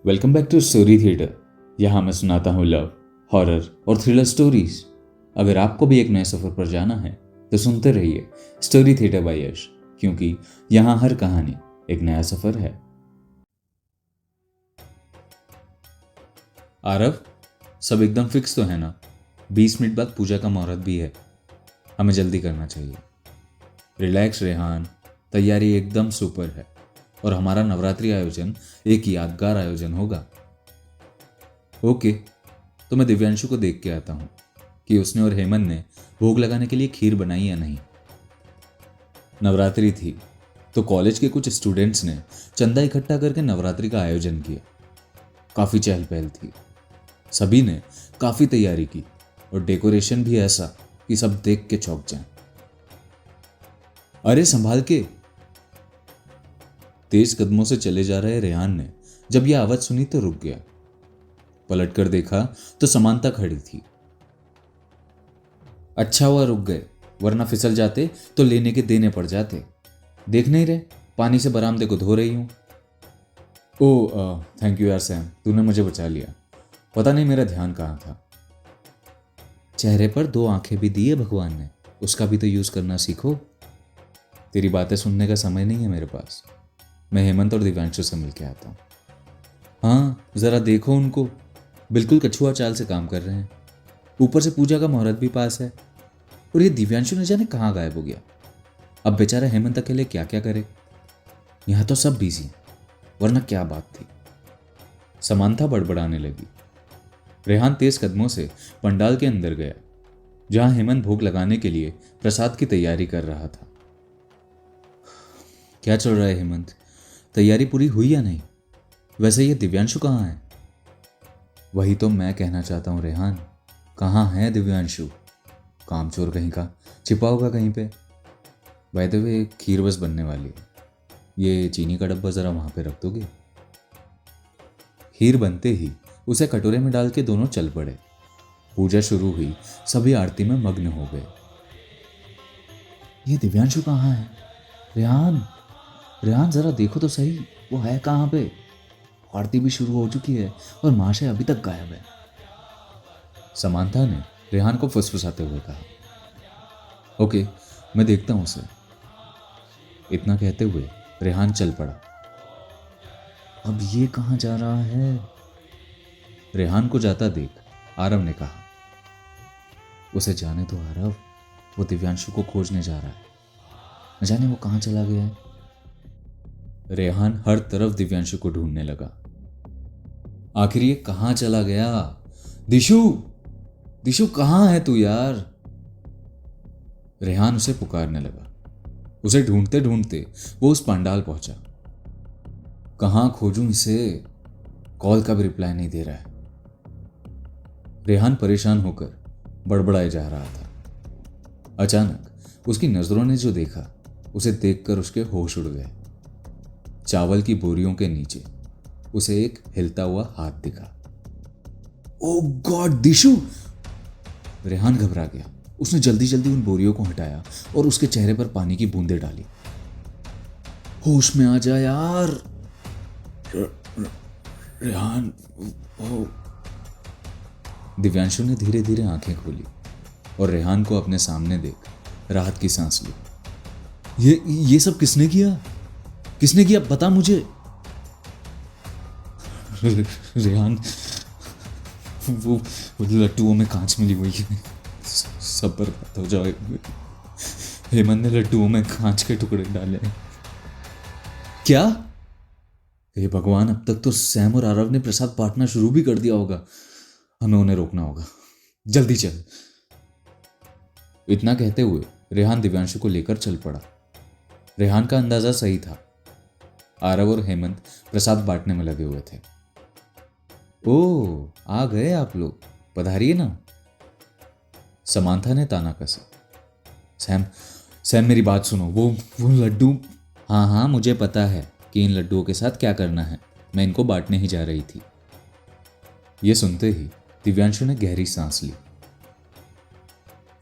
Welcome back to story theatre. यहाँ मैं सुनाता हूँ लव, हॉरर और थ्रिलर स्टोरीज। अगर आपको भी एक नए सफर पर जाना है तो सुनते रहिए स्टोरी थिएटर बाय यश, क्योंकि यहाँ हर कहानी एक नया सफर है। आरव, सब एकदम फिक्स तो है ना? 20 मिनट बाद पूजा का मुहूर्त भी है, हमें जल्दी करना चाहिए। रिलैक्स रेहान, तैयारी एकदम सुपर है और हमारा नवरात्रि आयोजन एक यादगार आयोजन होगा। ओके, तो मैं दिव्यांशु को देख के आता हूँ कि उसने और हेमंत ने भोग लगाने के लिए खीर बनाई या नहीं। नवरात्रि थी तो कॉलेज के कुछ स्टूडेंट्स ने चंदा इकट्ठा करके नवरात्रि का आयोजन किया। काफी चहल पहल थी, सभी ने काफी तैयारी की और डेकोरेशन भी ऐसा कि सब देख के चौंक जाएं। अरे संभाल के! तेज कदमों से चले जा रहे रेहान ने जब यह आवाज सुनी तो रुक गया। पलटकर देखा तो समानता खड़ी थी। अच्छा हुआ रुक गए, वरना फिसल जाते तो लेने के देने पड़ जाते। देख नहीं रहे, पानी से बरामदे को धो रही हूं। ओह थैंक यू यार सैम, तूने मुझे बचा लिया। पता नहीं मेरा ध्यान कहाँ था। चेहरे पर 2 आंखें भी दी है भगवान ने, उसका भी तो यूज करना सीखो। तेरी बातें सुनने का समय नहीं है मेरे पास। मैं हेमंत और दिव्यांशु से मिलके आता हूँ। हाँ जरा देखो उनको, बिल्कुल कछुआ चाल से काम कर रहे हैं। ऊपर से पूजा का मुहूर्त भी पास है और ये दिव्यांशु न जाने कहाँ गायब हो गया। अब बेचारा हेमंत अकेले क्या क्या करे। यहाँ तो सब बिजी हैं, वरना क्या बात थी। समांथा बड़बड़ाने लगी। रेहान तेज कदमों से पंडाल के अंदर गया, जहां हेमंत भोग लगाने के लिए प्रसाद की तैयारी कर रहा था। क्या चल रहा है हेमंत, तैयारी पूरी हुई या नहीं? वैसे ये दिव्यांशु कहाँ है? वही तो मैं कहना चाहता हूँ रेहान, कहाँ है दिव्यांशु? कामचोर कहीं का, छिपा होगा कहीं पे। बाय द वे खीर बस बनने वाली है, ये चीनी का डब्बा जरा वहां पे रख दोगे? खीर बनते ही उसे कटोरे में डाल के दोनों चल पड़े। पूजा शुरू हुई, सभी आरती में मग्न हो गए। ये दिव्यांशु कहाँ है? रेहान, रेहान जरा देखो तो सही, वो है कहाँ पे? आरती भी शुरू हो चुकी है और महाशय अभी तक गायब है। समांथा ने रेहान को फुसफुसाते हुए कहा। ओके, मैं देखता हूं उसे। इतना कहते हुए रेहान चल पड़ा। अब ये कहाँ जा रहा है? रेहान को जाता देख आरव ने कहा। उसे जाने दो आरव, वो दिव्यांशु को खोजने जा रहा है, न जाने वो कहाँ चला गया है। रेहान हर तरफ दिव्यांशु को ढूंढने लगा। आखिर ये कहाँ चला गया? दिशु, दिशु कहाँ है तू यार? रेहान उसे पुकारने लगा। उसे ढूंढते ढूंढते वो उस पंडाल पहुंचा। कहाँ खोजूं इसे? कॉल का भी रिप्लाई नहीं दे रहा है। रेहान परेशान होकर बड़बड़ाए जा रहा था। अचानक उसकी नजरों ने जो देखा, उसे देखकर उसके होश उड़ गए। चावल की बोरियों के नीचे उसे एक हिलता हुआ हाथ दिखा। ओ गॉड दिशु! रेहान घबरा गया। उसने जल्दी जल्दी उन बोरियों को हटाया और उसके चेहरे पर पानी की बूंदें डाली। होश में आ जा यार! रेहान, दिव्यांशु ने धीरे धीरे आंखें खोली और रेहान को अपने सामने देख राहत की सांस ली। ये सब किसने किया? किसने किया बता मुझे। रेहान, वो लड्डुओं में कांच मिली हुई है, सब बर्बाद हो जाएगा। हेमंत ने लड्डुओं में कांच के टुकड़े डाले हैं। क्या? हे भगवान, अब तक तो सैम और आरव ने प्रसाद बांटना शुरू भी कर दिया होगा। हमें उन्हें रोकना होगा, जल्दी चल। इतना कहते हुए रेहान दिव्यांशु को लेकर चल पड़ा। रेहान का अंदाजा सही था, आरव और हेमंत प्रसाद बांटने में लगे हुए थे। ओ आ गए आप लोग, पधारिए ना। समांथा ने ताना कसा। सैम, सैम मेरी बात सुनो, वो लड्डू। हाँ हाँ मुझे पता है कि इन लड्डुओं के साथ क्या करना है, मैं इनको बांटने ही जा रही थी। ये सुनते ही दिव्यांशु ने गहरी सांस ली।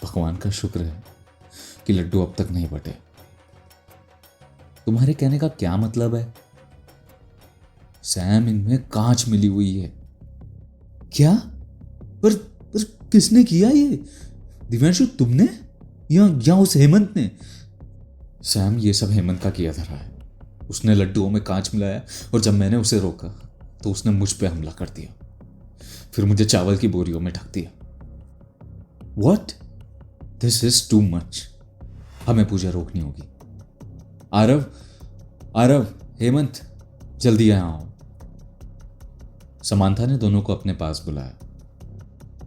भगवान का शुक्र है कि लड्डू अब तक नहीं बटे। तुम्हारे कहने का क्या मतलब है? सैम, इनमें कांच मिली हुई है। क्या? पर पर किसने किया ये? दिव्यांशु, तुमने या उस हेमंत ने? सैम, ये सब हेमंत का किया धरा है। उसने लड्डुओं में कांच मिलाया और जब मैंने उसे रोका तो उसने मुझ पे हमला कर दिया, फिर मुझे चावल की बोरियों में ढक दिया। What? This is too much. हमें पूजा रोकनी होगी। आरव, आरव, हेमंत, जल्दी यहाँ आओ। समांथा ने दोनों को अपने पास बुलाया।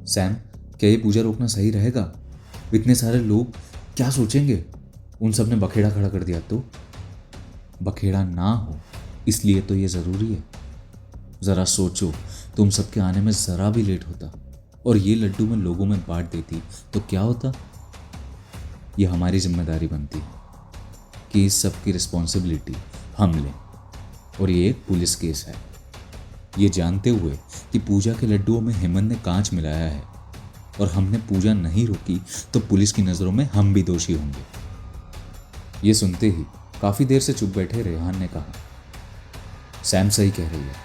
सैम, क्या ये पूजा रोकना सही रहेगा? इतने सारे लोग क्या सोचेंगे? उन सब ने बखेड़ा खड़ा कर दिया तो? बखेड़ा ना हो इसलिए तो ये जरूरी है। जरा सोचो, तुम सबके आने में जरा भी लेट होता और ये लड्डू मैं लोगों में बांट देती तो क्या होता? ये हमारी जिम्मेदारी बनती है कि इस सब की रिस्पॉन्सिबिलिटी हम लें, और ये एक पुलिस केस है। ये जानते हुए कि पूजा के लड्डुओं में हेमंत ने कांच मिलाया है और हमने पूजा नहीं रोकी तो पुलिस की नज़रों में हम भी दोषी होंगे। ये सुनते ही काफ़ी देर से चुप बैठे रेहान ने कहा, सैम सही कह रही है,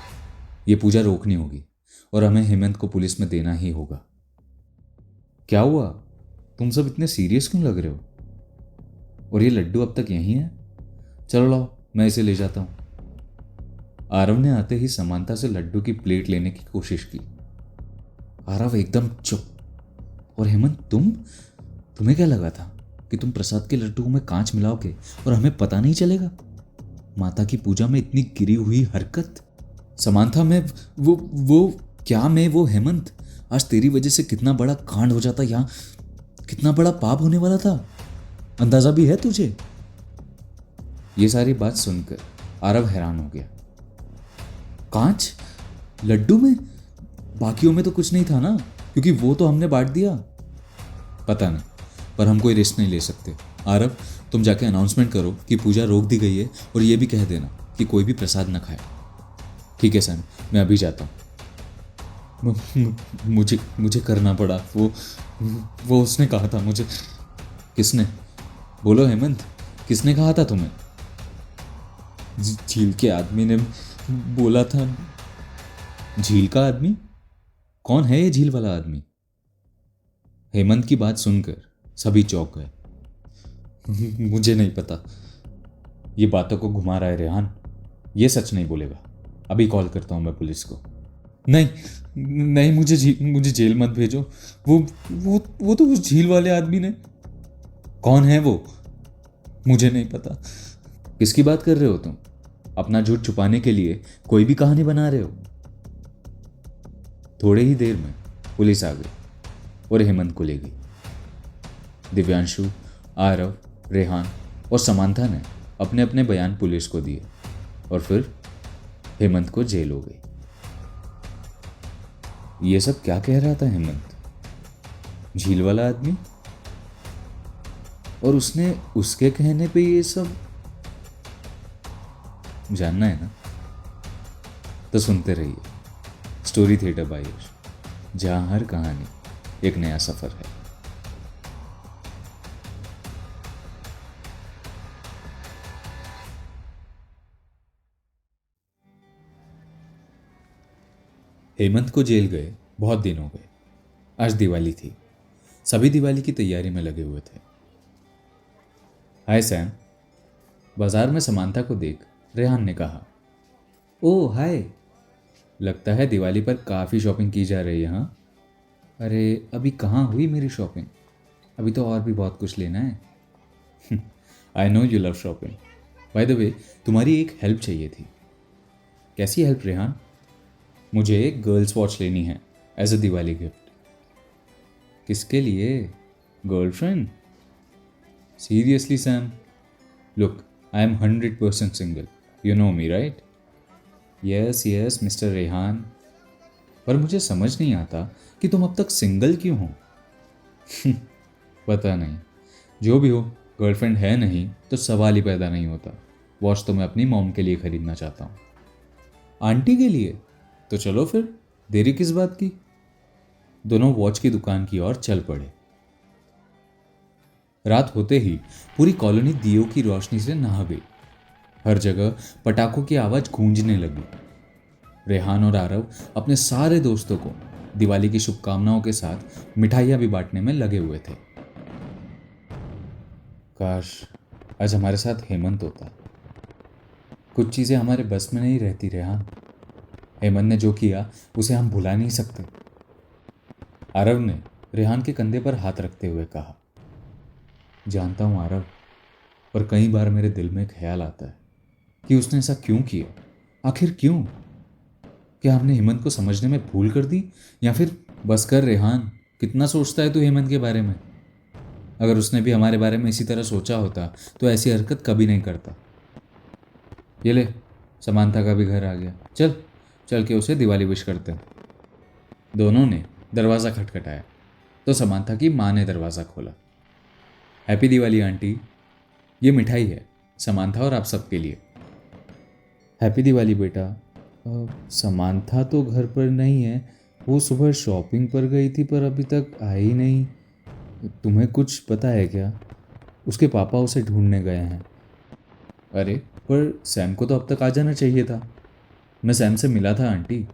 ये पूजा रोकनी होगी और हमें हेमंत को पुलिस में देना ही होगा। क्या हुआ? तुम सब इतने सीरियस क्यों लग रहे हो? और ये लड्डू अब तक यहीं है? चलो लाओ, मैं इसे ले जाता हूँ। आरव ने आते ही समांता से लड्डू की प्लेट लेने की कोशिश की। आरव एकदम चुप। और हेमंत, तुम्हें क्या लगा था कि तुम प्रसाद के लड्डुओं में कांच मिलाओगे और हमें पता नहीं चलेगा? माता की पूजा में इतनी गिरी हुई हरकत। समांथा, मैं वो हेमंत, आज तेरी वजह से कितना बड़ा कांड हो जाता, यहाँ कितना बड़ा पाप होने वाला था, अंदाजा भी है तुझे? ये सारी बात सुनकर आरव हैरान हो गया। कांच लड्डू में? बाकियों में तो कुछ नहीं था ना, क्योंकि वो तो हमने बांट दिया। पता नहीं, पर हम कोई रिस्क नहीं ले सकते। आरव, तुम जाके अनाउंसमेंट करो कि पूजा रोक दी गई है और ये भी कह देना कि कोई भी प्रसाद न खाए। ठीक है सैम, मैं अभी जाता हूँ। मुझे करना पड़ा। वो उसने कहा था मुझे। किसने? बोलो हेमंत, किसने कहा था तुम्हें? झील के आदमी ने बोला था। झील का आदमी? कौन है ये झील वाला आदमी? हेमंत की बात सुनकर सभी चौंक गए। मुझे नहीं पता। ये बातों को घुमा रहा है रेहान। ये सच नहीं बोलेगा। अभी कॉल करता हूं मैं पुलिस को। नहीं नहीं, मुझे जेल मत भेजो। वो तो उस झील वाले आदमी ने। कौन है वो? मुझे नहीं पता। किसकी बात कर रहे हो तुम? अपना झूठ छुपाने के लिए कोई भी कहानी बना रहे हो। थोड़े ही देर में पुलिस आ गई और हेमंत को ले गई। दिव्यांशु, आरव, रेहान और समांथा ने अपने अपने बयान पुलिस को दिए और फिर हेमंत को जेल हो गई। ये सब क्या कह रहा था हेमंत? झील वाला आदमी? और उसने उसके कहने पे ये सब जानना है ना? तो सुनते रहिए स्टोरी थिएटर बाय यश, जहां हर कहानी एक नया सफर है। हेमंत को जेल गए बहुत दिन हो गए। आज दिवाली थी। सभी दिवाली की तैयारी में लगे हुए थे। हाय सैम। बाजार में समांथा को देख रेहान ने कहा। ओह हाय, लगता है दिवाली पर काफ़ी शॉपिंग की जा रही है। हाँ, अरे अभी कहाँ हुई मेरी शॉपिंग? अभी तो और भी बहुत कुछ लेना है। I know you love shopping. By the way, तुम्हारी एक हेल्प चाहिए थी। कैसी हेल्प रेहान? मुझे एक गर्ल्स वॉच लेनी है एज अ दिवाली गिफ्ट। किसके लिए? Girlfriend? Seriously Sam? Look, I am 100% single. You know me right? Yes mister Rehan. पर मुझे समझ नहीं आता कि तुम अब तक सिंगल क्यों हो। पता नहीं, जो भी हो, गर्लफ्रेंड है नहीं तो सवाल ही पैदा नहीं होता। वॉच तो मैं अपनी मॉम के लिए खरीदना चाहता हूँ। आंटी के लिए? तो चलो फिर, देरी किस बात की? दोनों वॉच की दुकान की ओर चल पड़े। रात होते ही पूरी कॉलोनी दियों की रोशनी से नहा गई। हर जगह पटाखों की आवाज गूंजने लगी। रेहान और आरव अपने सारे दोस्तों को दिवाली की शुभकामनाओं के साथ मिठाइयाँ भी बांटने में लगे हुए थे। काश आज हमारे साथ हेमंत होता। कुछ चीज़ें हमारे बस में नहीं रहती रेहान। हेमंत ने जो किया उसे हम भुला नहीं सकते। आरव ने रेहान के कंधे पर हाथ रखते हुए कहा। जानता हूँ आरव, पर कई बार मेरे दिल में ख्याल आता है कि उसने ऐसा क्यों किया। आखिर क्यों? क्या हमने हेमंत को समझने में भूल कर दी, या फिर बस कर रेहान, कितना सोचता है तू हेमंत के बारे में? अगर उसने भी हमारे बारे में इसी तरह सोचा होता तो ऐसी हरकत कभी नहीं करता। ये ले, समांथा का भी घर आ गया। चल चल के उसे दिवाली विश करते हैं। दोनों ने दरवाज़ा खटखटाया तो समांथा की माँ ने दरवाज़ा खोला। हैप्पी दिवाली आंटी, ये मिठाई है समांथा और आप सबके लिए। हैप्पी दिवाली बेटा। समांथा तो घर पर नहीं है, वो सुबह शॉपिंग पर गई थी पर अभी तक आई नहीं। तुम्हें कुछ पता है क्या? उसके पापा उसे ढूंढने गए हैं। अरे पर सैम को तो अब तक आ जाना चाहिए था। मैं सैम से मिला था आंटी,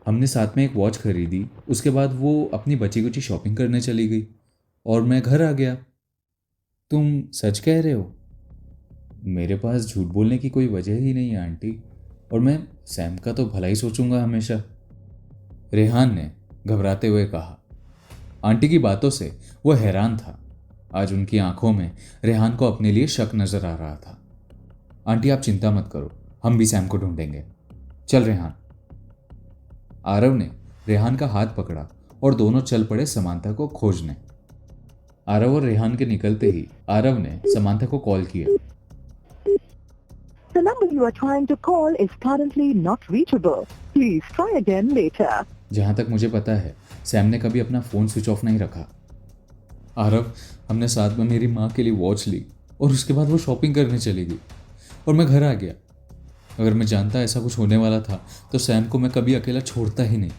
हमने साथ में एक वॉच खरीदी। उसके बाद वो अपनी बची कुची शॉपिंग करने चली गई और मैं घर आ गया। तुम सच कह रहे हो? मेरे पास झूठ बोलने की कोई वजह ही नहीं है आंटी, और मैं सैम का तो भला ही सोचूंगा हमेशा, रेहान ने घबराते हुए कहा। आंटी की बातों से वो हैरान था। आज उनकी आंखों में रेहान को अपने लिए शक नजर आ रहा था। आंटी आप चिंता मत करो, हम भी सैम को ढूंढेंगे। चल रेहान। आरव ने रेहान का हाथ पकड़ा और दोनों चल पड़े समांथा को खोजने। आरव और रेहान के निकलते ही आरव ने समांथा को कॉल किया। The number you are trying to call is currently not reachable. Please try again later. जहां तक मुझे पता है सैम ने कभी अपना फोन स्विच ऑफ नहीं रखा। आरव, हमने साथ में मेरी माँ के लिए वॉच ली और उसके बाद वो शॉपिंग करने चली गई और मैं घर आ गया। अगर मैं जानता ऐसा कुछ होने वाला था तो सैम को मैं कभी अकेला छोड़ता ही नहीं।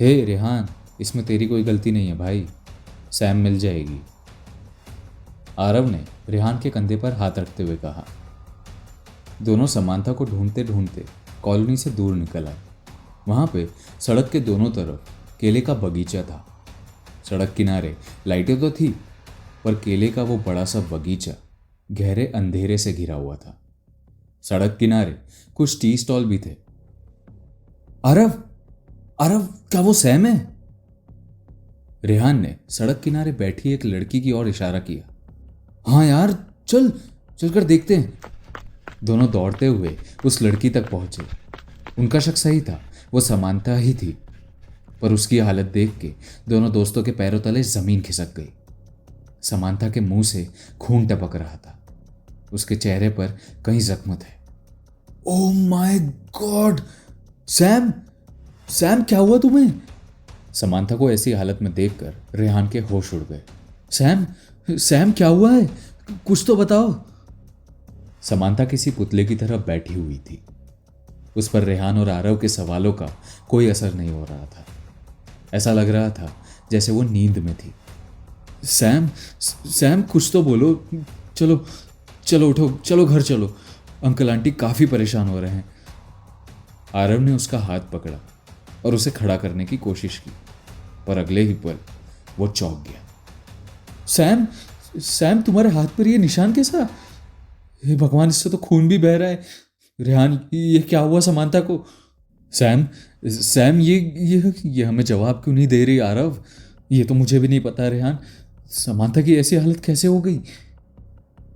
हे रेहान, इसमें तेरी कोई गलती नहीं है भाई, सैम मिल जाएगी। आरव ने रेहान के कंधे पर हाथ रखते हुए कहा। दोनों समांथा को ढूंढते ढूंढते कॉलोनी से दूर निकल आए। वहाँ पे सड़क के दोनों तरफ केले का बगीचा था। सड़क किनारे लाइटें तो थी, पर केले का वो बड़ा सा बगीचा गहरे अंधेरे से घिरा हुआ था। सड़क किनारे कुछ टी स्टॉल भी थे। आरव, आरव, क्या वो सैम है? रेहान ने सड़क किनारे बैठी एक लड़की की ओर इशारा किया। हाँ यार, चल चलकर देखते हैं। दोनों दौड़ते हुए उस लड़की तक पहुंचे। उनका शक सही था, वो समांथा ही थी, पर उसकी हालत देख के दोनों दोस्तों के पैरों तले जमीन खिसक गई। समांथा के मुंह से खून टपक रहा था, उसके चेहरे पर कई जख्म थे। Oh my God, Sam, Sam क्या हुआ तुम्हें? समांथा को ऐसी हालत में देखकर रेहान के होश उड़ गए। सैम, सैम क्या हुआ है? कुछ तो बताओ। समांथा किसी पुतले की तरह बैठी हुई थी। उस पर रेहान और आरव के सवालों का कोई असर नहीं हो रहा था। ऐसा लग रहा था जैसे वो नींद में थी। सैम, सैम कुछ तो बोलो। चलो चलो उठो, चलो घर चलो, अंकल आंटी काफ़ी परेशान हो रहे हैं। आरव ने उसका हाथ पकड़ा और उसे खड़ा करने की कोशिश की, पर अगले ही पल वो चौंक गया। सैम, सैम तुम्हारे हाथ पर ये निशान कैसा? हे भगवान, इससे तो खून भी बह रहा है। रेहान, ये क्या हुआ समांथा को? सैम, सैम ये हमें जवाब क्यों नहीं दे रही आरव? ये तो मुझे भी नहीं पता रेहान, समांथा की ऐसी हालत कैसे हो गई?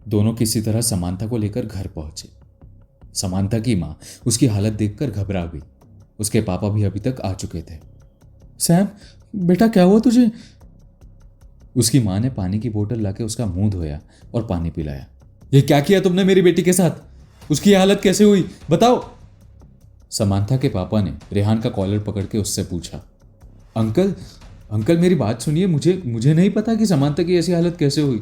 दोनों किसी तरह समांथा को लेकर घर पहुंचे। समांथा की माँ उसकी हालत देखकर घबरा गई। उसके पापा भी अभी तक आ चुके थे। सैम बेटा, क्या हुआ तुझे? उसकी माँ ने पानी की बोतल लाके उसका मुंह धोया और पानी पिलाया। ये क्या किया तुमने मेरी बेटी के साथ? उसकी हालत कैसे हुई, बताओ। समांथा के पापा ने रेहान का कॉलर पकड़ के उससे पूछा। अंकल, अंकल मेरी बात सुनिए, मुझे नहीं पता कि समांथा की ऐसी हालत कैसे हुई।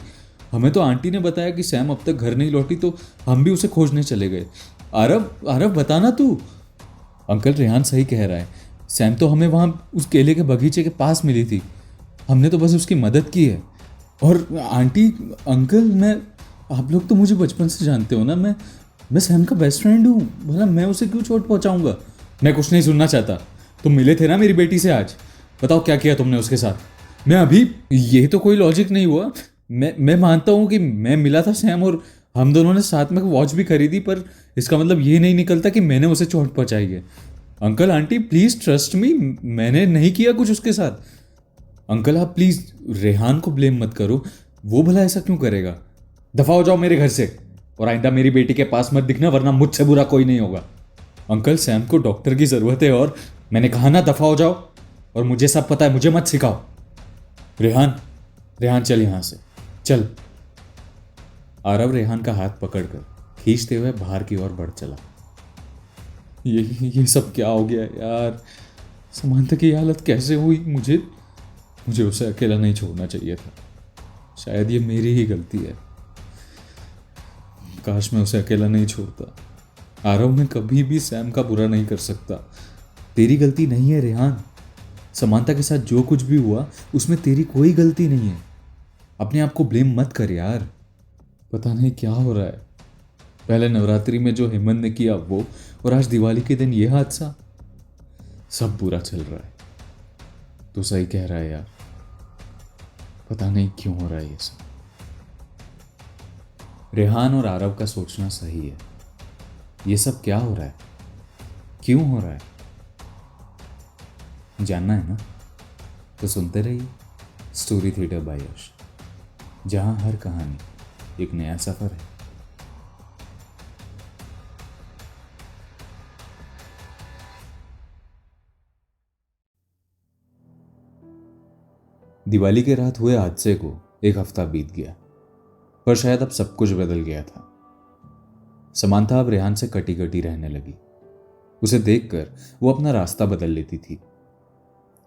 हमें तो आंटी ने बताया कि सैम अब तक घर नहीं लौटी, तो हम भी उसे खोजने चले गए। आरव, आरव बताना तू। अंकल रेहान सही कह रहा है, सैम तो हमें वहाँ उस केले के बगीचे के पास मिली थी, हमने तो बस उसकी मदद की है। और आंटी, अंकल, आप लोग तो मुझे बचपन से जानते हो ना, मैं सैम का बेस्ट फ्रेंड हूँ, भला मैं उसे क्यों चोट पहुँचाऊँगा? मैं कुछ नहीं सुनना चाहता। तुम मिले थे ना मेरी बेटी से आज, बताओ क्या किया तुमने उसके साथ। मैं अभी, ये तो कोई लॉजिक नहीं हुआ। मैं मानता हूँ कि मैं मिला था सैम और हम दोनों ने साथ में वॉच भी खरीदी, पर इसका मतलब ये नहीं निकलता कि मैंने उसे चोट पहुंचाई है। Uncle aunty please trust me, मैंने नहीं किया कुछ उसके साथ। अंकल आप प्लीज रेहान को ब्लेम मत करो, वो भला ऐसा क्यों करेगा। दफा हो जाओ मेरे घर से, और आइंदा मेरी बेटी के पास मत दिखना, वरना मुझसे बुरा कोई नहीं होगा। अंकल सैम को डॉक्टर की जरूरत है, और मैंने कहा ना दफा हो जाओ, और मुझे सब पता है, मुझे मत सिखाओ। रेहान, रेहान चल यहां से, चल। आरव रेहान का हाथ पकड़कर खींचते हुए बाहर की ओर बढ़ चला। ये सब क्या हो गया यार। समांथा की हालत कैसे हुई। मुझे उसे अकेला नहीं छोड़ना चाहिए था। शायद ये मेरी ही गलती है। काश मैं उसे अकेला नहीं छोड़ता। आरव मैं कभी भी सैम का बुरा नहीं कर सकता। तेरी गलती नहीं है रेहान। समांथा के साथ जो कुछ भी हुआ उसमें तेरी कोई गलती नहीं है। अपने आप को ब्लेम मत कर यार। पता नहीं क्या हो रहा है। पहले नवरात्रि में जो हेमंत ने किया वो, और आज दिवाली के दिन ये हादसा। सब बुरा चल रहा है। तो सही कह रहा है यार, पता नहीं क्यों हो रहा है ये सब। रेहान और आरव का सोचना सही है। ये सब क्या हो रहा है, क्यों हो रहा है, जानना है ना? तो सुनते रहिए स्टोरी थिएटर बाय यश, जहां हर कहानी एक नया सफर है। दिवाली के रात हुए हादसे को एक हफ्ता बीत गया, पर शायद अब सब कुछ बदल गया था। समांथा अब रेहान से कटी कटी रहने लगी। उसे देखकर वो अपना रास्ता बदल लेती थी।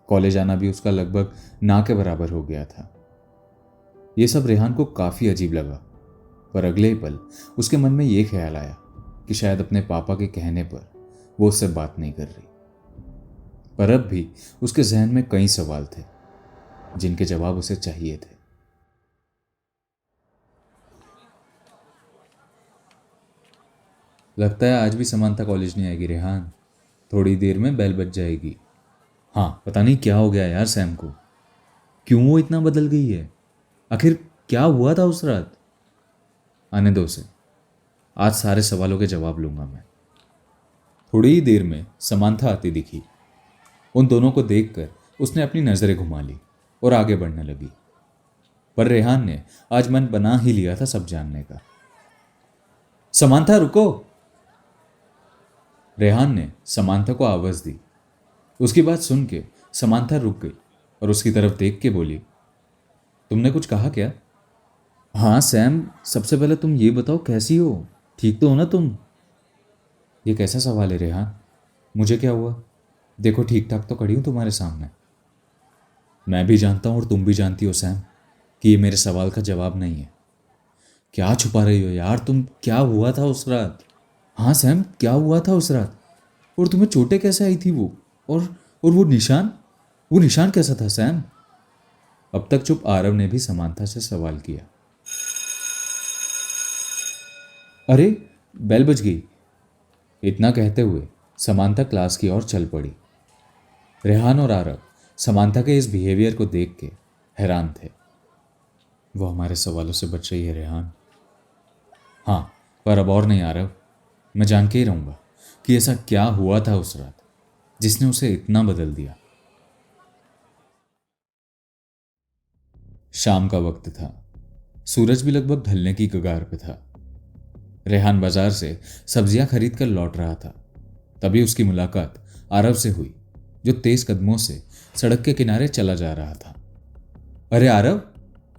कॉलेज आना भी उसका लगभग ना के बराबर हो गया था। ये सब रेहान को काफी अजीब लगा, पर अगले ही पल उसके मन में ये ख्याल आया कि शायद अपने पापा के कहने पर वो उससे बात नहीं कर रही। पर अब भी उसके जहन में कई सवाल थे जिनके जवाब उसे चाहिए थे। लगता है आज भी समांथा कॉलेज नहीं आएगी रेहान। थोड़ी देर में बेल बज जाएगी। हाँ, पता नहीं क्या हो गया यार सैम को, क्यों वो इतना बदल गई है। आखिर क्या हुआ था उस रात। आने दो उसे, आज सारे सवालों के जवाब लूंगा मैं। थोड़ी ही देर में समांथा आती दिखी। उन दोनों को देखकर उसने अपनी नजरें घुमा ली और आगे बढ़ने लगी। पर रेहान ने आज मन बना ही लिया था सब जानने का। समांथा रुको। रेहान ने समांथा को आवाज दी। उसकी बात सुन के समांथा रुक गई और उसकी तरफ देख के बोली, तुमने कुछ कहा क्या? हाँ सैम, सबसे पहले तुम ये बताओ कैसी हो, ठीक तो हो ना तुम? ये कैसा सवाल है रेहान? मुझे क्या हुआ? देखो ठीक ठाक तो खड़ी हूं तुम्हारे सामने। मैं भी जानता हूं और तुम भी जानती हो सैम कि ये मेरे सवाल का जवाब नहीं है। क्या छुपा रही हो यार तुम? क्या हुआ था उस रात? हाँ सैम, क्या हुआ था उस रात? और तुम्हें चोटें कैसे आई थी वो? और वो निशान कैसा था सैम? अब तक चुप आरव ने भी समांथा से सवाल किया। अरे बेल बज गई। इतना कहते हुए समांथा क्लास की ओर चल पड़ी। रेहान और आरव समांथा के इस बिहेवियर को देख के हैरान थे। वो हमारे सवालों से बच रही है रेहान। हाँ, पर अब और नहीं आरव, मैं जान के ही रहूंगा कि ऐसा क्या हुआ था उस रात जिसने उसे इतना बदल दिया। शाम का वक्त था। सूरज भी लगभग ढलने की कगार पे था। रेहान बाजार से सब्जियां खरीद कर लौट रहा था। तभी उसकी मुलाकात आरव से हुई, जो तेज कदमों से सड़क के किनारे चला जा रहा था। अरे आरव,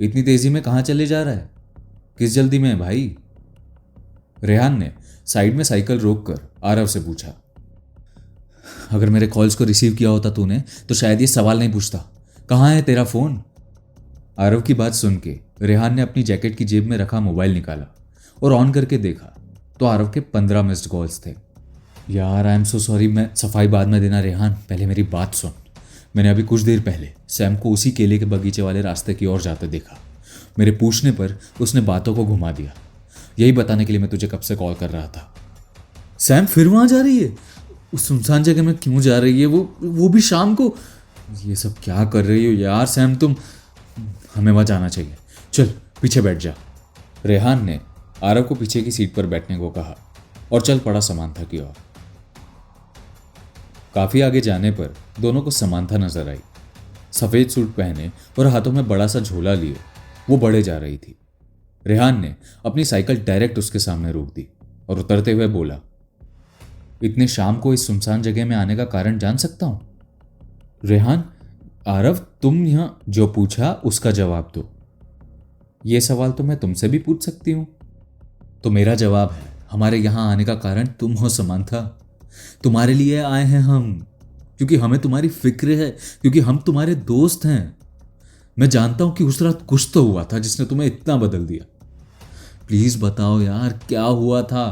इतनी तेजी में कहाँ चले जा रहा है? किस जल्दी में है भाई? रेहान ने साइड में साइकिल रोककर आरव से पूछा। अगर मेरे कॉल्स को रिसीव किया होता तूने तो शायद ये सवाल नहीं पूछता। कहाँ है तेरा फोन? आरव की बात सुन के रेहान ने अपनी जैकेट की जेब में रखा मोबाइल निकाला और ऑन करके देखा तो आरव के 15 मिस्ड कॉल्स थे। यार आई एम सो सॉरी, मैं सफाई बाद में देना। रेहान पहले मेरी बात सुन। मैंने अभी कुछ देर पहले सैम को उसी केले के बगीचे वाले रास्ते की ओर जाते देखा। मेरे पूछने पर उसने बातों को घुमा दिया। यही बताने के लिए मैं तुझे कब से कॉल कर रहा था। सैम फिर वहां जा रही है? उस सुनसान जगह में क्यों जा रही है, वो भी शाम को? ये सब क्या कर रही हो यार सैम तुम? हमें वहाँ जाना चाहिए, चल पीछे बैठ जा। रेहान ने आरव को पीछे की सीट पर बैठने को कहा और चल पड़ा समांथा की ओर। काफी आगे जाने पर दोनों को समांथा नजर आई। सफेद सूट पहने और हाथों में बड़ा सा झोला लिए वो बढ़े जा रही थी। रेहान ने अपनी साइकिल डायरेक्ट उसके सामने रोक दी और उतरते हुए बोला, इतने शाम को इस सुनसान जगह में आने का कारण जान सकता हूं? रेहान, आरव, तुम यहां जो पूछा उसका जवाब दो। ये सवाल तो मैं तुमसे भी पूछ सकती हूं। तो मेरा जवाब है, हमारे यहां आने का कारण तुम हो समांथा। तुम्हारे लिए आए हैं हम, क्योंकि हमें तुम्हारी फिक्र है, क्योंकि हम तुम्हारे दोस्त हैं। मैं जानता हूं कि उस रात कुछ तो हुआ था जिसने तुम्हें इतना बदल दिया। प्लीज बताओ यार, क्या हुआ था,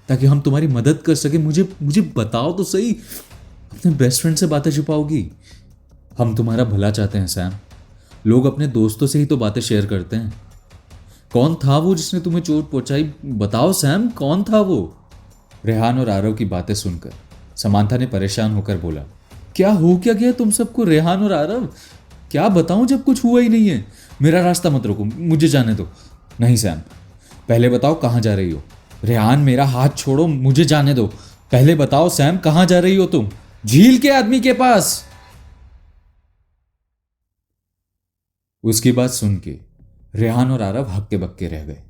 ताकि हम तुम्हारी मदद कर सके। मुझे मुझे बताओ तो सही। अपने बेस्ट फ्रेंड से बातें छुपाओगी? हम तुम्हारा भला चाहते हैं सैम। लोग अपने दोस्तों से ही तो बातें शेयर करते हैं। कौन था वो जिसने तुम्हें चोट पहुंचाई? बताओ सैम, कौन था वो? रेहान और आरव की बातें सुनकर समांथा ने परेशान होकर बोला, क्या हो क्या गया तुम सबको रेहान और आरव? क्या बताऊं जब कुछ हुआ ही नहीं है? मेरा रास्ता मत रोको, मुझे जाने दो। नहीं सैम, पहले बताओ कहां जा रही हो? रेहान, मेरा हाथ छोड़ो, मुझे जाने दो। पहले बताओ सैम, कहां जा रही हो तुम? झील के आदमी के पास। उसकी बात सुन के रेहान और आरव हक्के बक्के रह गए।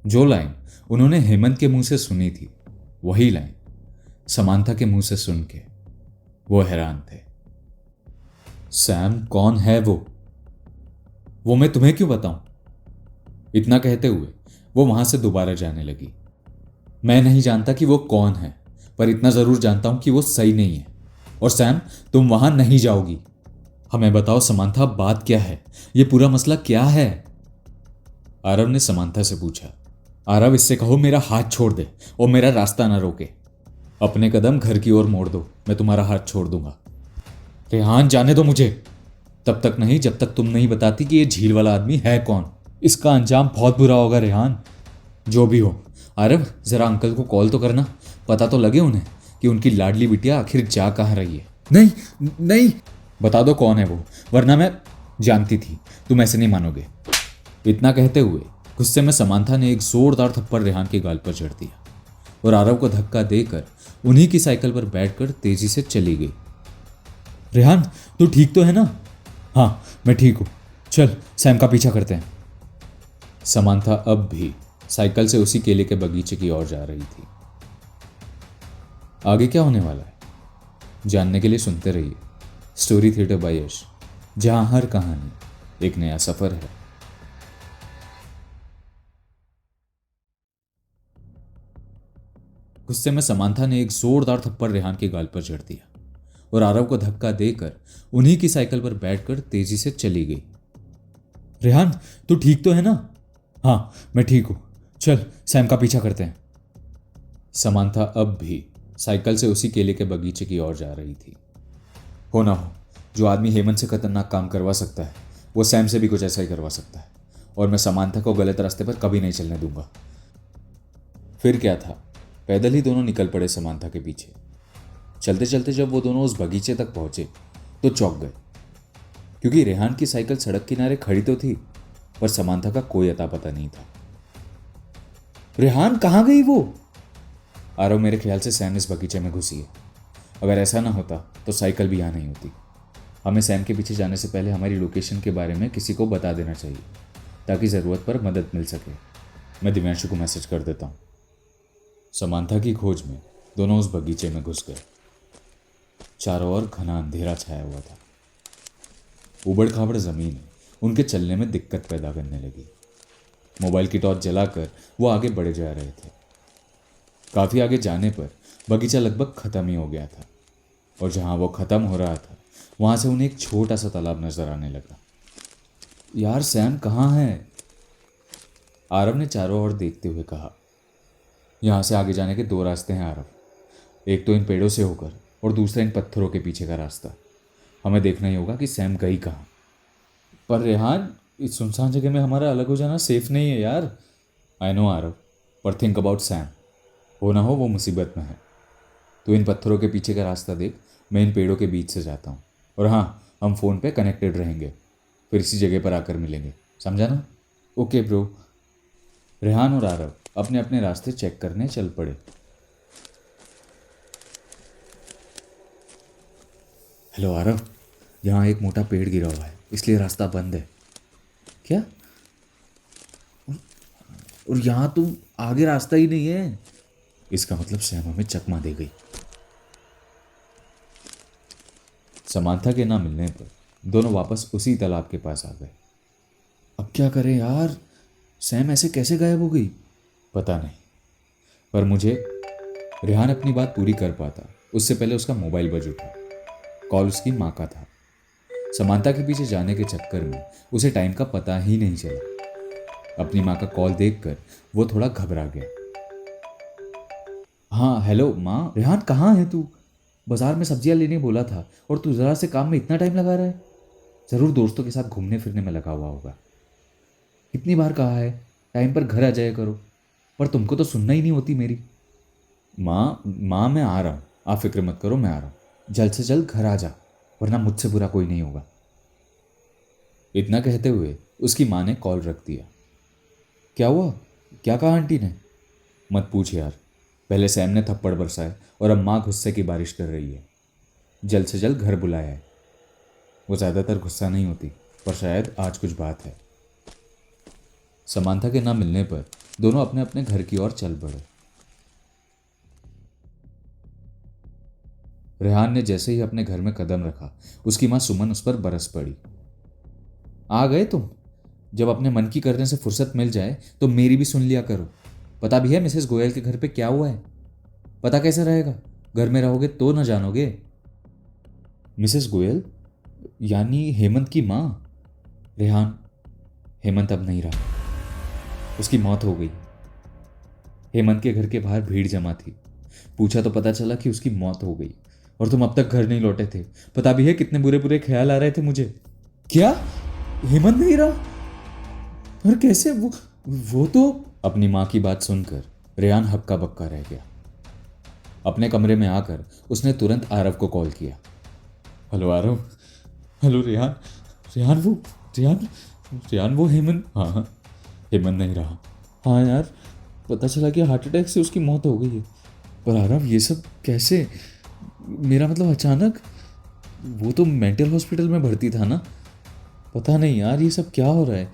जो लाइन उन्होंने हेमंत के मुंह से सुनी थी, वही लाइन समांथा के मुंह से सुन के वो हैरान थे। सैम, कौन है वो मैं तुम्हें क्यों बताऊं? इतना कहते हुए वो वहां से दोबारा जाने लगी। मैं नहीं जानता कि वो कौन है, पर इतना जरूर जानता हूं कि वो सही नहीं है। और सैम, तुम वहां नहीं जाओगी। हमें बताओ समांथा, बात क्या है? ये पूरा मसला क्या है? आरव ने समांथा से पूछा। आरव, इससे कहो मेरा हाथ छोड़ दे और मेरा रास्ता ना रोके। अपने कदम घर की ओर मोड़ दो, मैं तुम्हारा हाथ छोड़ दूंगा। रेहान, जाने दो मुझे। तब तक नहीं जब तक तुम नहीं बताती कि ये झील वाला आदमी है कौन। इसका अंजाम बहुत बुरा होगा रेहान। जो भी हो, आरव जरा अंकल को कॉल तो करना, पता तो लगे उन्हें कि उनकी लाडली बिटिया आखिर जा कहाँ रही है। नहीं नहीं, बता दो कौन है वो, वरना मैं जानती थी तुम ऐसे नहीं मानोगे। इतना कहते हुए गुस्से में समांथा ने एक जोरदार थप्पड़ रेहान के गाल पर जड़ दिया और आरव को धक्का देकर उन्हीं की साइकिल पर बैठकर तेजी से चली गई। रेहान, तू ठीक तो है ना? हाँ, मैं ठीक हूं, चल सैम का पीछा करते हैं। समांथा अब भी साइकिल से उसी केले के बगीचे की ओर जा रही थी। आगे क्या होने वाला है जानने के लिए सुनते रहिए स्टोरी थिएटर बाय यश, जहां हर कहानी एक नया सफर है। गुस्से में समांथा ने एक जोरदार थप्पड़ रेहान के गाल पर जड़ दिया और आरव को धक्का देकर उन्हीं की साइकिल पर बैठकर तेजी से चली गई। रेहान, तू ठीक तो है ना? हाँ, मैं ठीक हूं, चल सैम का पीछा करते हैं। समांथा अब भी साइकिल से उसी केले के बगीचे की ओर जा रही थी। हो ना हो, जो आदमी हेमंत से खतरनाक काम करवा सकता है वो सैम से भी कुछ ऐसा ही करवा सकता है, और मैं समांथा को गलत रास्ते पर कभी नहीं चलने दूंगा। फिर क्या था, पैदल ही दोनों निकल पड़े समांथा के पीछे। चलते चलते जब वो दोनों उस बगीचे तक पहुंचे तो चौंक गए, क्योंकि रेहान की साइकिल सड़क किनारे खड़ी तो थी, पर समांथा का कोई अता पता नहीं था। रेहान, कहाँ गई वो? आरव, मेरे ख्याल से सैम इस बगीचे में घुसी है। अगर ऐसा ना होता तो साइकिल भी यहाँ नहीं होती। हमें सैम के पीछे जाने से पहले हमारी लोकेशन के बारे में किसी को बता देना चाहिए, ताकि ज़रूरत पर मदद मिल सके। मैं दिव्यांशु को मैसेज कर देता हूँ। समांथा की खोज में दोनों उस बगीचे में घुस गए। चारों ओर घना अंधेरा छाया हुआ था। उबड़ खाबड़ जमीन उनके चलने में दिक्कत पैदा करने लगी। मोबाइल की टॉर्च जलाकर वो आगे बढ़े जा रहे थे। काफ़ी आगे जाने पर बगीचा लगभग ख़त्म ही हो गया था, और जहाँ वो ख़त्म हो रहा था वहाँ से उन्हें एक छोटा सा तालाब नजर आने लगा। यार, सैम कहाँ है? आरव ने चारों ओर देखते हुए कहा। यहाँ से आगे जाने के दो रास्ते हैं आरव, एक तो इन पेड़ों से होकर और दूसरा इन पत्थरों के पीछे का रास्ता। हमें देखना ही होगा कि सैम गई कहाँ। पर रेहान, इस सुनसान जगह में हमारा अलग हो जाना सेफ नहीं है यार। आई नो आरव, पर थिंक अबाउट सैम। हो ना हो वो मुसीबत में है। तू इन पत्थरों के पीछे का रास्ता देख, मैं इन पेड़ों के बीच से जाता हूँ। और हाँ, हम फ़ोन पे कनेक्टेड रहेंगे, फिर इसी जगह पर आकर मिलेंगे, समझा ना? Okay bro. रेहान और आरव अपने अपने रास्ते चेक करने चल पड़े। हेलो आरव, यहाँ एक मोटा पेड़ गिरा हुआ है, इसलिए रास्ता बंद है। क्या? और यहाँ तो आगे रास्ता ही नहीं है। इसका मतलब सैम हमें चकमा दे गई। समांथा के ना मिलने पर दोनों वापस उसी तालाब के पास आ गए। अब क्या करें यार, सैम ऐसे कैसे गायब हो गई? पता नहीं, पर मुझे रेहान अपनी बात पूरी कर पाता उससे पहले उसका मोबाइल बज उठा। कॉल उसकी माँ का था। समांथा के पीछे जाने के चक्कर में उसे टाइम का पता ही नहीं चला। अपनी माँ का कॉल देखकर वो थोड़ा घबरा गया। हाँ हेलो माँ, रेहान कहाँ है तू? बाजार में सब्जियां लेने बोला था और तू जरा से काम में इतना टाइम लगा रहा है। जरूर दोस्तों के साथ घूमने फिरने में लगा हुआ होगा। कितनी बार कहा है टाइम पर घर आ जाया करो, पर तुमको तो सुनना ही नहीं होती मेरी। माँ मैं आ रहा हूँ, आप फिक्र मत करो, मैं आ रहा हूँ। जल्द से जल्द घर आ जा, वरना मुझसे बुरा कोई नहीं होगा। इतना कहते हुए उसकी माँ ने कॉल रख दिया। क्या हुआ? क्या कहा आंटी ने? मत पूछ यार, पहले सैम ने थप्पड़ बरसाए और अब माँ गुस्से की बारिश कर रही है। जल्द से जल्द घर बुलाया है। वो ज़्यादातर गुस्सा नहीं होती, पर शायद आज कुछ बात है। समांथा के ना मिलने पर दोनों अपने अपने घर की ओर चल पड़े। रेहान ने जैसे ही अपने घर में कदम रखा, उसकी माँ सुमन उस पर बरस पड़ी। आ गए तुम? जब अपने मन की करने से फुर्सत मिल जाए तो मेरी भी सुन लिया करो। पता भी है मिसेस गोयल के घर पे क्या हुआ है? पता कैसे रहेगा? घर में रहोगे तो न जानोगे। मिसेस गोयल यानी हेमंत की माँ? रेहान, हेमंत अब नहीं रहा, उसकी मौत हो गई। हेमंत के घर के बाहर भीड़ जमा थी। पूछा तो पता चला कि उसकी मौत हो गई और तुम अब तक घर नहीं लौटे थे। पता भी है कितने बुरे बुरे ख्याल आ रहे थे मुझे। क्या? हेमंत नहीं रहा? पर कैसे? वो तो। अपनी माँ की बात सुनकर रेहान हक्का बक्का रह गया। अपने कमरे में आकर उसने तुरंत आरव को कॉल किया। हेलो आरव। हेलो रेहान। रेहान वो रेहान रेहान वो हेमंत। हाँ हाँ, हेमंत नहीं रहा। हाँ यार, पता चला कि हार्ट अटैक से उसकी मौत हो गई है। पर आरव ये सब कैसे? मेरा मतलब अचानक। वो तो मेंटल हॉस्पिटल में भर्ती था ना। पता नहीं यार, ये सब क्या हो रहा है।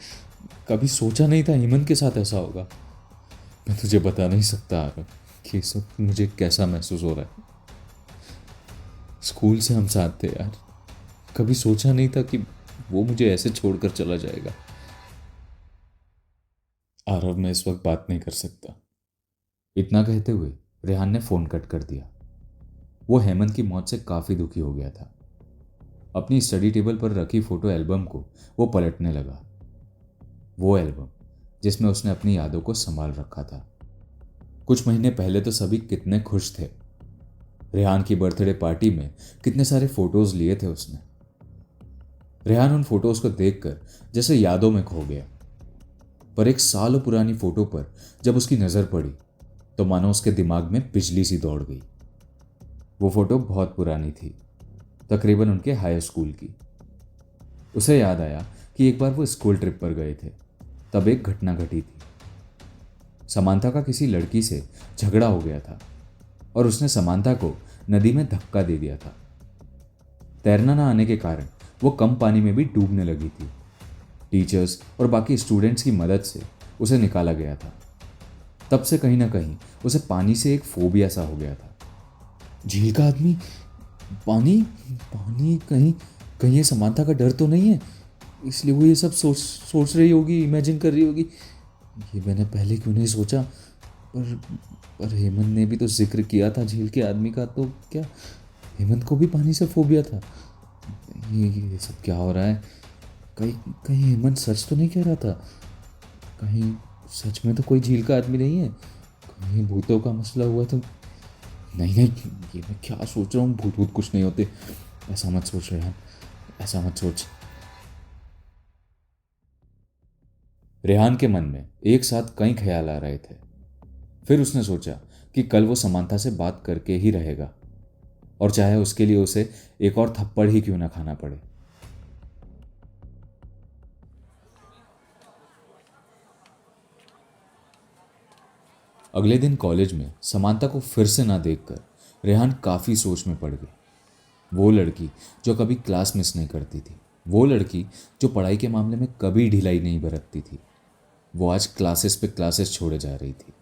कभी सोचा नहीं था हेमंत के साथ ऐसा होगा। मैं तुझे बता नहीं सकता आरव कि ये सब मुझे कैसा महसूस हो रहा है। स्कूल से हम साथ थे यार, कभी सोचा नहीं था कि वो मुझे ऐसे छोड़कर चला जाएगा। आरव, मैं इस वक्त बात नहीं कर सकता। इतना कहते हुए रेहान ने फोन कट कर दिया। वो हेमंत की मौत से काफी दुखी हो गया था। अपनी स्टडी टेबल पर रखी फोटो एल्बम को वो पलटने लगा। वो एल्बम जिसमें उसने अपनी यादों को संभाल रखा था। कुछ महीने पहले तो सभी कितने खुश थे। रेहान की बर्थडे पार्टी में कितने सारे फोटोज लिए थे उसने। रेहान उन फोटोज को देखकर जैसे यादों में खो गया। पर एक सालों पुरानी फोटो पर जब उसकी नजर पड़ी तो मानो उसके दिमाग में बिजली सी दौड़ गई। वो फोटो बहुत पुरानी थी, तकरीबन उनके हाई स्कूल की। उसे याद आया कि एक बार वो स्कूल ट्रिप पर गए थे, तब एक घटना घटी थी। समांथा का किसी लड़की से झगड़ा हो गया था और उसने समांथा को नदी में धक्का दे दिया था। तैरना ना आने के कारण वो कम पानी में भी डूबने लगी थी। टीचर्स और बाकी स्टूडेंट्स की मदद से उसे निकाला गया था। तब से कहीं ना कहीं उसे पानी से एक फोबिया सा हो गया था। झील का आदमी, पानी पानी, कहीं कहीं ये समांथा का डर तो नहीं है, इसलिए वो ये सब सोच सोच रही होगी, इमेजिन कर रही होगी। ये मैंने पहले क्यों नहीं सोचा। पर पर हेमंत ने भी तो जिक्र किया था झील के आदमी का, तो क्या हेमंत को भी पानी से फोबिया था? ये सब क्या हो रहा है? कहीं कहीं हेमंत सच तो नहीं कह रहा था? कहीं सच में तो कोई झील का आदमी नहीं है? कहीं भूतों का मसला हुआ तो नहीं? नहीं, ये मैं क्या सोच रहा हूँ, भूत भूत कुछ नहीं होते। ऐसा मत सोच रेहान, ऐसा मत सोच। रेहान के मन में एक साथ कई ख्याल आ रहे थे। फिर उसने सोचा कि कल वो समांथा से बात करके ही रहेगा। और चाहे उसके लिए उसे एक और थप्पड़ ही क्यों ना खाना पड़े। अगले दिन कॉलेज में समांता को फिर से ना देखकर रेहान काफ़ी सोच में पड़ गई। वो लड़की जो कभी क्लास मिस नहीं करती थी, वो लड़की जो पढ़ाई के मामले में कभी ढिलाई नहीं बरतती थी, वो आज क्लासेस पे क्लासेस छोड़े जा रही थी।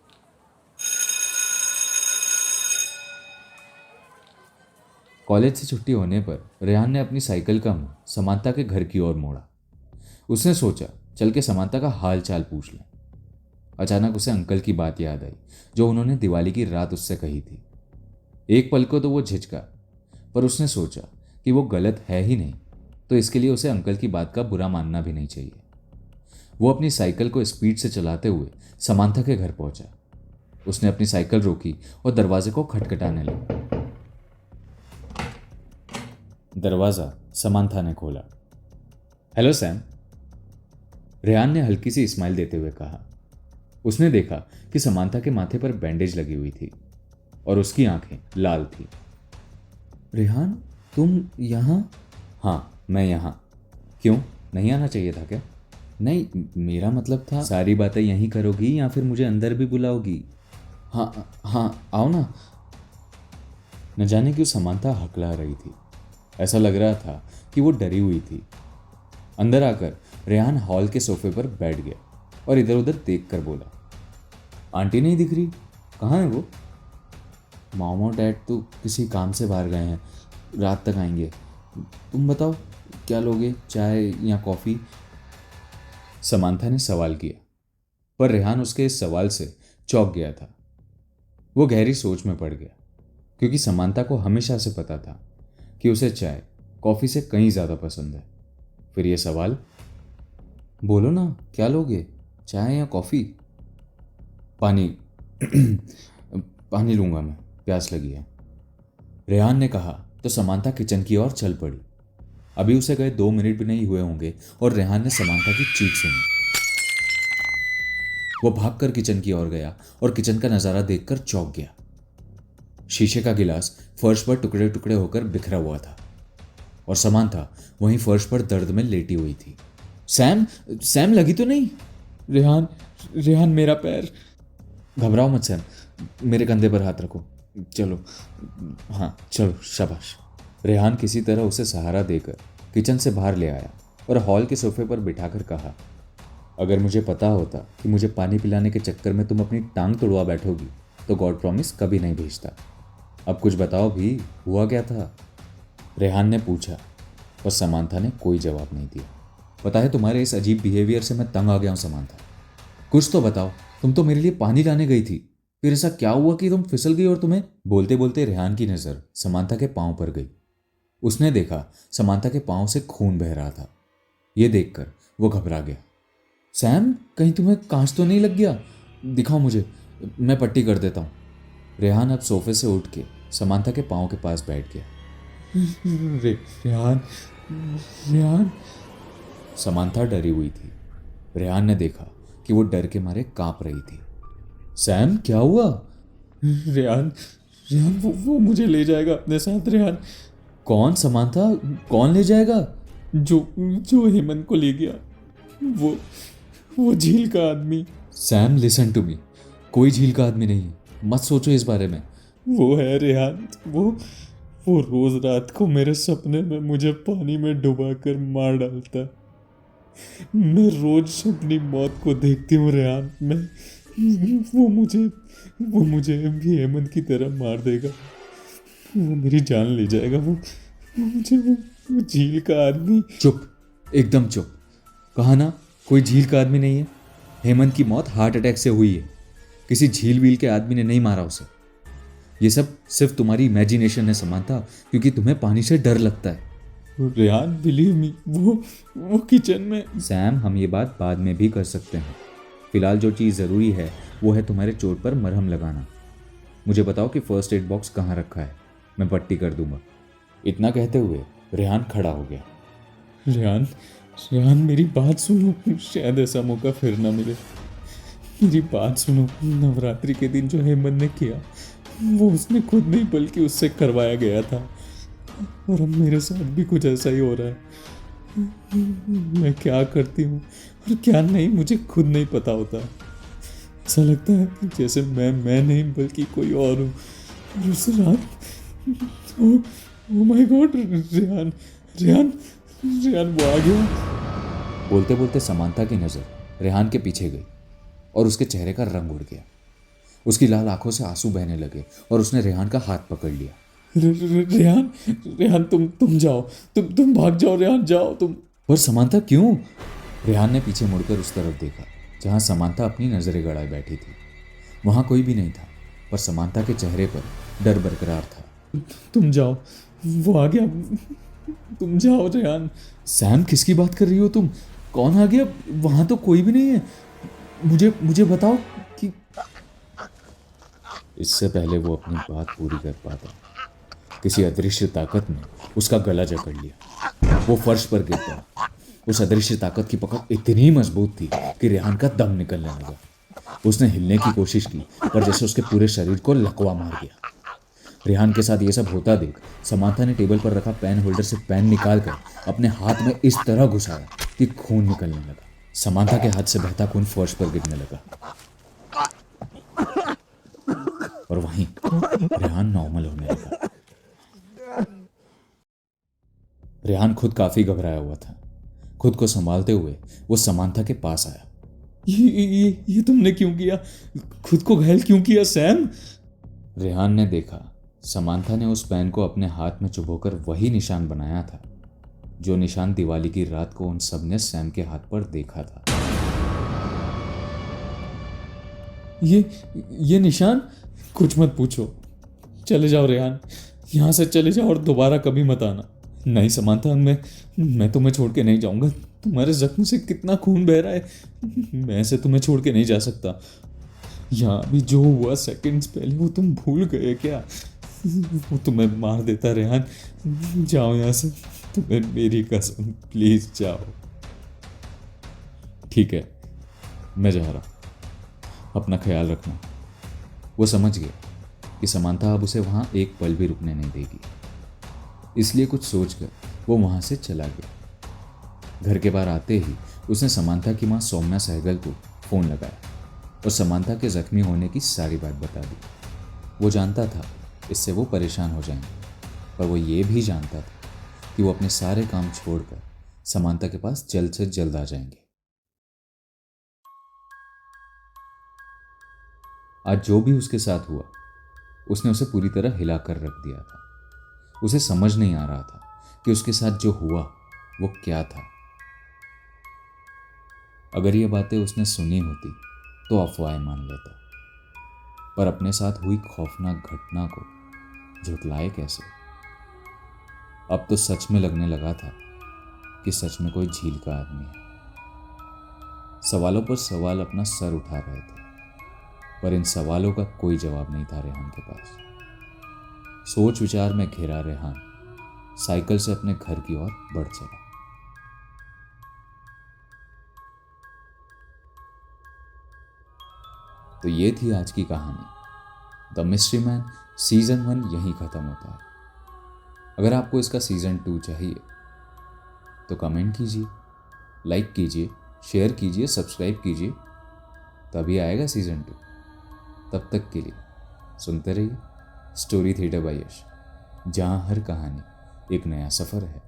कॉलेज से छुट्टी होने पर रेहान ने अपनी साइकिल का मुंह समांता के घर की ओर मोड़ा। उसने सोचा चल के समांता का हाल चाल पूछ लें। अचानक उसे अंकल की बात याद आई जो उन्होंने दिवाली की रात उससे कही थी। एक पल को तो वो झिझका, पर उसने सोचा कि वो गलत है ही नहीं, तो इसके लिए उसे अंकल की बात का बुरा मानना भी नहीं चाहिए। वो अपनी साइकिल को स्पीड से चलाते हुए समांता के घर पहुंचा। उसने अपनी साइकिल रोकी और दरवाजे को खटखटाने लगा। दरवाजा समांता ने खोला। हेलो सैम, रेहान ने हल्की सी स्माइल देते हुए कहा। उसने देखा कि समांता के माथे पर बैंडेज लगी हुई थी और उसकी आंखें लाल थी। रेहान, तुम यहाँ? हाँ, मैं यहाँ। क्यों, नहीं आना चाहिए था क्या? नहीं, मेरा मतलब था। सारी बातें यहीं करोगी या फिर मुझे अंदर भी बुलाओगी? हाँ हाँ, आओ ना। न जाने क्यों समांता हकला रही थी। ऐसा लग रहा था कि वो डरी हुई थी। अंदर आकर रेहान हॉल के सोफे पर बैठ गया और इधर उधर देख कर बोला, आंटी नहीं दिख रही, कहाँ है वो? मॉम और डैड तो किसी काम से बाहर गए हैं, रात तक आएंगे। तुम बताओ क्या लोगे, चाय या कॉफ़ी? समांथा ने सवाल किया, पर रेहान उसके इस सवाल से चौंक गया था। वो गहरी सोच में पड़ गया, क्योंकि समांथा को हमेशा से पता था कि उसे चाय कॉफ़ी से कहीं ज़्यादा पसंद है। फिर ये सवाल, बोलो ना क्या लोगे, चाय या कॉफ़ी? पानी पानी लूँगा मैं, प्यास लगी है, रेहान ने कहा तो समांथा किचन की ओर चल पड़ी। अभी उसे गए 2 मिनट भी नहीं हुए होंगे और रेहान ने समांथा की चीख सुनी। वो भागकर किचन की ओर गया और किचन का नज़ारा देखकर चौंक गया। शीशे का गिलास फर्श पर टुकड़े टुकड़े होकर बिखरा हुआ था और समांथा वहीं फर्श पर दर्द में लेटी हुई थी। सैम, सैम लगी तो नहीं? रेहान, रेहान मेरा पैर। घबराओ मत सैम, मेरे कंधे पर हाथ रखो, चलो। हाँ चलो, शाबाश। रेहान किसी तरह उसे सहारा देकर किचन से बाहर ले आया और हॉल के सोफे पर बिठाकर कहा, अगर मुझे पता होता कि मुझे पानी पिलाने के चक्कर में तुम अपनी टांग तुड़वा बैठोगी तो गॉड प्रॉमिस कभी नहीं भेजता। अब कुछ बताओ भी, हुआ क्या था? रेहान ने पूछा, पर समांथा ने कोई जवाब नहीं दिया। पता है, तुम्हारे इस अजीब बिहेवियर से मैं तंग आ गया हूँ समांथा। कुछ तो बताओ, तुम तो मेरे लिए पानी लाने गई थी, फिर ऐसा क्या हुआ कि तुम फिसल गई और तुम्हें? बोलते बोलते रेहान की नज़र समांथा के पाँव पर गई। उसने देखा समांथा के पाँव से खून बह रहा था। ये देखकर वो घबरा गया। सैम, कहीं तुम्हें कांच तो नहीं लग गया? दिखाओ मुझे, मैं पट्टी कर देता हूँ। रेहान अब सोफे से उठ के समांथा के पाँव के पास बैठ गया। रेहान, रेहान। समांथा डरी हुई थी। रेहान ने देखा कि वो डर के मारे कांप रही थी। सैम, क्या हुआ? रेहान, रेहान वो मुझे ले जाएगा अपने साथ। रेहान। कौन समांथा, कौन ले जाएगा? जो जो हेमंत को ले गया, वो झील का आदमी। सैम, लिसन टू मी, कोई झील का आदमी नहीं है, मत सोचो इस बारे में। वो है रेहान, वो रोज रात को मेरे सपने में मुझे पानी में डुबा कर मार डालता। मैं रोज अपनी मौत को देखती हूँ रेहान। वो मुझे भी हेमंत की तरह मार देगा। वो मेरी जान ले जाएगा। वो झील का आदमी। चुप, एकदम चुप। कहा ना, कोई झील का आदमी नहीं है। हेमंत की मौत हार्ट अटैक से हुई है, किसी झील वील के आदमी ने नहीं मारा उसे। ये सब सिर्फ तुम्हारी इमेजिनेशन है समांथा, क्योंकि तुम्हें पानी से डर लगता है। रेहान, बिलीव मी, वो किचन में। सैम, हम ये बात बाद में भी कर सकते हैं। फिलहाल जो चीज़ ज़रूरी है वो है तुम्हारे चोट पर मरहम लगाना। मुझे बताओ कि फर्स्ट एड बॉक्स कहाँ रखा है, मैं पट्टी कर दूंगा। इतना कहते हुए रेहान खड़ा हो गया। रेहान, रेहान मेरी बात सुनो, शायद ऐसा मौका फिर ना मिले। मेरी बात सुनो, नवरात्रि के दिन जो हेमंत ने किया वो उसने खुद नहीं बल्कि उससे करवाया गया था, और अब मेरे साथ भी कुछ ऐसा ही हो रहा है। मैं क्या करती हूँ और क्या नहीं मुझे खुद नहीं पता होता। ऐसा लगता है कि जैसे मैं नहीं बल्कि कोई और हूँ। और उस रात oh my God, Rehan Rehan Rehan वो आ गया। बोलते बोलते समांथा की नज़र रेहान के पीछे गई और उसके चेहरे का रंग उड़ गया। उसकी लाल आंखों से आंसू बहने लगे और उसने रेहान का हाथ पकड़ लिया। रेहान रेहान तुम जाओ, तुम भाग जाओ, रेहान जाओ तुम। पर समांथा क्यों? रेहान ने पीछे मुड़कर उस तरफ देखा जहां समांथा अपनी नजरें गड़ाए बैठी थी। वहां कोई भी नहीं था, पर समांथा के चेहरे पर डर बरकरार था। तुम जाओ, वो आ गया, तुम जाओ रेहान। सैम, किसकी बात कर रही हो तुम? कौन आ गया? वहां तो कोई भी नहीं है। मुझे मुझे बताओ कि। इससे पहले वो अपनी बात पूरी कर पाता, किसी अदृश्य ताकत ने उसका गला जकड़ लिया। वो फर्श पर गिर पड़ा। उस अदृश्य ताकत की पकड़ इतनी मजबूत थी कि रेहान का दम निकलने लगा। उसने हिलने की कोशिश की, पर जैसे उसके पूरे शरीर को लकवा मार गया। रेहान के साथ ये सब होता देख समांथा ने टेबल पर रखा पेन होल्डर से पेन निकालकर अपने हाथ में इस तरह घुसाया कि खून निकलने लगा। समांथा के हाथ से बहता खून फर्श पर गिरने लगा और वहीं रेहान नॉर्मल होने लगा। रेहान खुद काफी घबराया हुआ था। खुद को संभालते हुए वो समांथा के पास आया। ये तुमने क्यों किया? खुद को घायल क्यों किया सैम? रेहान ने देखा समांथा ने उस पेन को अपने हाथ में चुभोकर वही निशान बनाया था जो निशान दिवाली की रात को उन सब ने सैम के हाथ पर देखा था। ये निशान? कुछ मत पूछो, चले जाओ रेहान, यहाँ से चले जाओ और दोबारा कभी मत आना। नहीं समांथा, मैं तुम्हें छोड़ के नहीं जाऊंगा। तुम्हारे जख्म से कितना खून बह रहा है, मैं ऐसे तुम्हें छोड़ के नहीं जा सकता। यहाँ भी जो हुआ सेकंड्स पहले वो तुम भूल गए क्या? वो तुम्हें मार देता रेहान। जाओ यहाँ से, तुम्हें मेरी कसम, प्लीज जाओ। ठीक है, मैं जा रहा, अपना ख्याल रखना। वो समझ गया कि समांथा अब उसे वहां एक पल भी रुकने नहीं देगी, इसलिए कुछ सोचकर वो वहां से चला गया। घर के बाहर आते ही उसने समांथा की मां सौम्या सहगल को फोन लगाया और समांथा के जख्मी होने की सारी बात बता दी। वो जानता था इससे वो परेशान हो जाएंगे, पर वो ये भी जानता था कि वो अपने सारे काम छोड़कर समांथा के पास जल्द से जल्द आ जाएंगे। आज जो भी उसके साथ हुआ उसने उसे पूरी तरह हिलाकर रख दिया था। उसे समझ नहीं आ रहा था कि उसके साथ जो हुआ वो क्या था। अगर ये बातें उसने सुनी होती तो अफवाहें मान लेता, पर अपने साथ हुई खौफनाक घटना को झुटलाए कैसे? अब तो सच में लगने लगा था कि सच में कोई झील का आदमी है। सवालों पर सवाल अपना सर उठा रहे थे, पर इन सवालों का कोई जवाब नहीं था रेहान के पास। सोच विचार में घिरा रेहान साइकिल से अपने घर की ओर बढ़ चला। तो ये थी आज की कहानी। द मिस्ट्री मैन सीजन 1 यहीं खत्म होता है। अगर आपको इसका सीजन 2 चाहिए तो कमेंट कीजिए, लाइक कीजिए, शेयर कीजिए, सब्सक्राइब कीजिए, तभी आएगा सीजन 2। तब तक के लिए सुनते रहिए स्टोरी थिएटर बाय यश, जहां हर कहानी एक नया सफर है।